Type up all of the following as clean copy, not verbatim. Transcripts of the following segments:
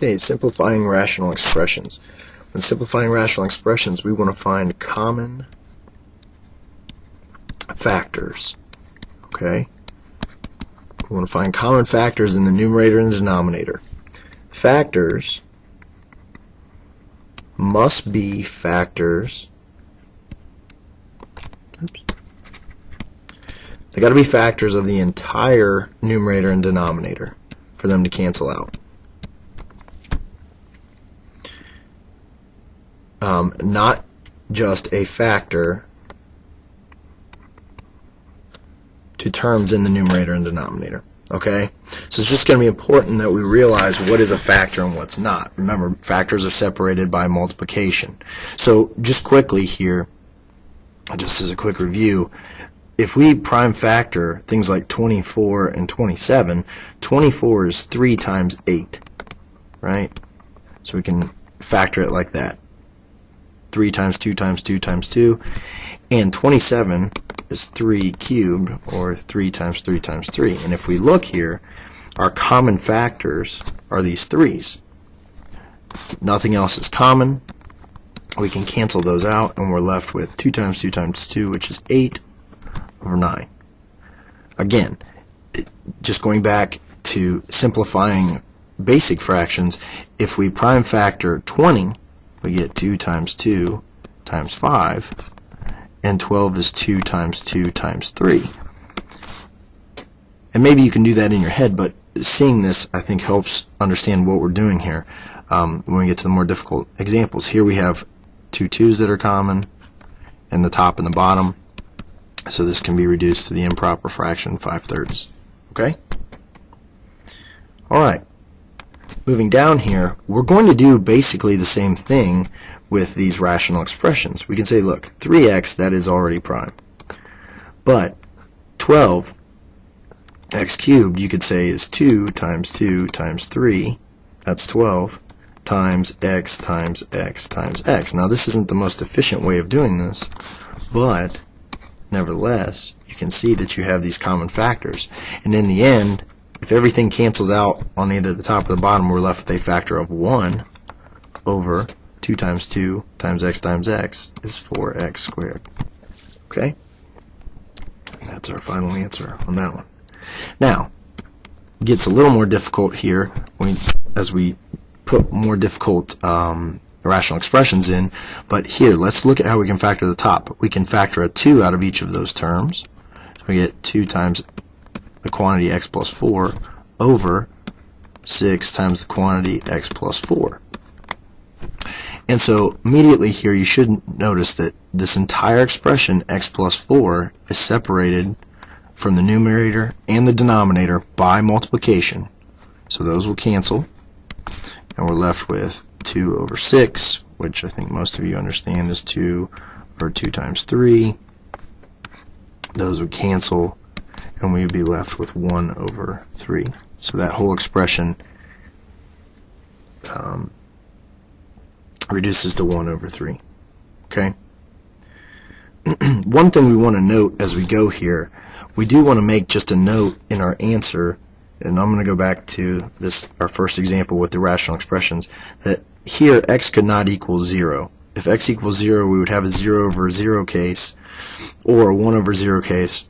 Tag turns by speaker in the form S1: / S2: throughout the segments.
S1: Okay, simplifying rational expressions. When simplifying rational expressions, we want to find common factors. Okay? We want to find common factors in the numerator and the denominator. Factors must be factors. They got to be factors of the entire numerator and denominator for them to cancel out. Not just a factor to terms in the numerator and denominator. Okay? So it's just going to be important that we realize what is a factor and what's not. Remember, factors are separated by multiplication. So just quickly here, just as a quick review, if we prime factor things like 24 and 27, 24 is 3 times 8, right? So we can factor it like that. 3 times 2 times 2 times 2, and 27 is 3 cubed, or 3 times 3 times 3. And if we look here, our common factors are these 3's. Nothing else is common. We can cancel those out, and we're left with 2 times 2 times 2, which is 8 over 9. Again, just going back to simplifying basic fractions, if we prime factor 20, we get 2 times 2 times 5, and 12 is 2 times 2 times 3. And maybe you can do that in your head, but seeing this, I think, helps understand what we're doing here when we get to the more difficult examples. Here we have 2 2's that are common in the top and the bottom, so this can be reduced to the improper fraction 5/3. Okay? Alright. Moving down here, we're going to do basically the same thing with these rational expressions. We can say, look, 3x, that is already prime. But 12, x cubed, you could say is 2 times 2 times 3, that's 12, times x times x times x. Now this isn't the most efficient way of doing this, but nevertheless, you can see that you have these common factors. And in the end, if everything cancels out on either the top or the bottom, we're left with a factor of 1 over 2 times x is 4x squared. Okay? And that's our final answer on that one. Now, it gets a little more difficult here as we put more difficult rational expressions in, but here, let's look at how we can factor the top. We can factor a 2 out of each of those terms. So we get 2 times the quantity x plus 4 over 6 times the quantity x plus 4. And so immediately here you should notice that this entire expression x plus 4 is separated from the numerator and the denominator by multiplication. So those will cancel, and we're left with 2 over 6, which I think most of you understand is 2 over 2 times 3. Those would cancel, and we would be left with 1 over 3. So that whole expression reduces to 1 over 3. Okay? One thing we want to note as we go here, we do want to make just a note in our answer, and I'm going to go back to this, our first example with the rational expressions, that here x could not equal 0. If x equals 0, we would have a 0 over 0 case, or a 1 over 0 case,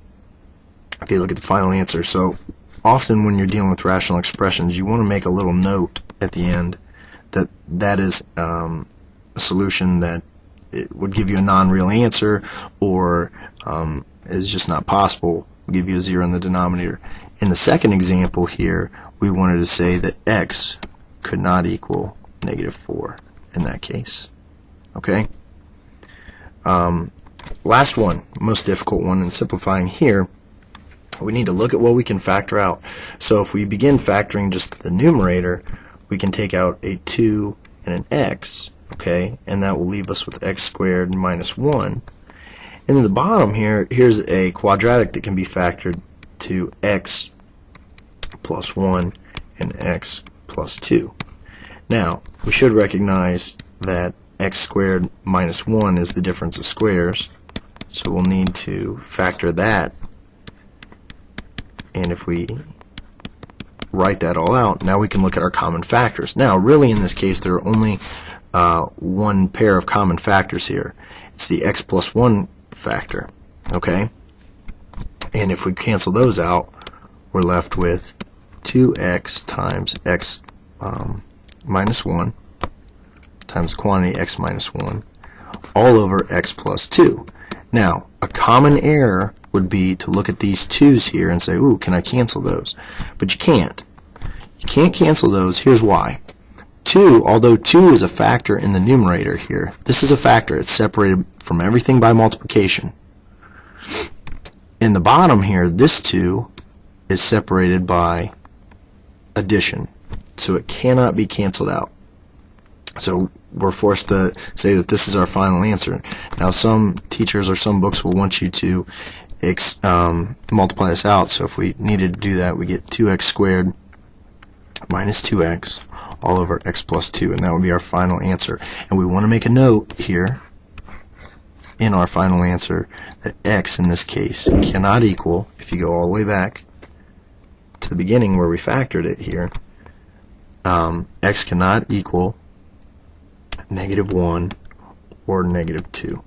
S1: if you look at the final answer. So often when you're dealing with rational expressions, you want to make a little note at the end that that is a solution that it would give you a non-real answer, or is just not possible. We'll give you a 0 in the denominator. In the second example here, we wanted to say that x could not equal -4 in that case. Okay? Last one, most difficult one in simplifying here, we need to look at what we can factor out. So if we begin factoring just the numerator, we can take out a 2 and an x, okay, and that will leave us with x squared minus 1. And in the bottom here, here's a quadratic that can be factored to x plus 1 and x plus 2. Now, we should recognize that x squared minus 1 is the difference of squares, so we'll need to factor that. And if we write that all out, now we can look at our common factors. Now, really in this case, there are only one pair of common factors here. It's the x plus 1 factor, okay? And if we cancel those out, we're left with 2x times x minus 1 times quantity x minus 1 all over x plus 2. Now, a common error would be to look at these 2's here and say, ooh, can I cancel those? But you can't. You can't cancel those. Here's why. 2, although 2 is a factor in the numerator here, this is a factor. It's separated from everything by multiplication. In the bottom here, this 2 is separated by addition, so it cannot be canceled out. So we're forced to say that this is our final answer. Now, some teachers or some books will want you to multiply this out, so if we needed to do that, we get 2x squared minus 2x all over x plus 2, and that would be our final answer. And we want to make a note here in our final answer that x in this case cannot equal, if you go all the way back to the beginning where we factored it here, x cannot equal -1 or -2.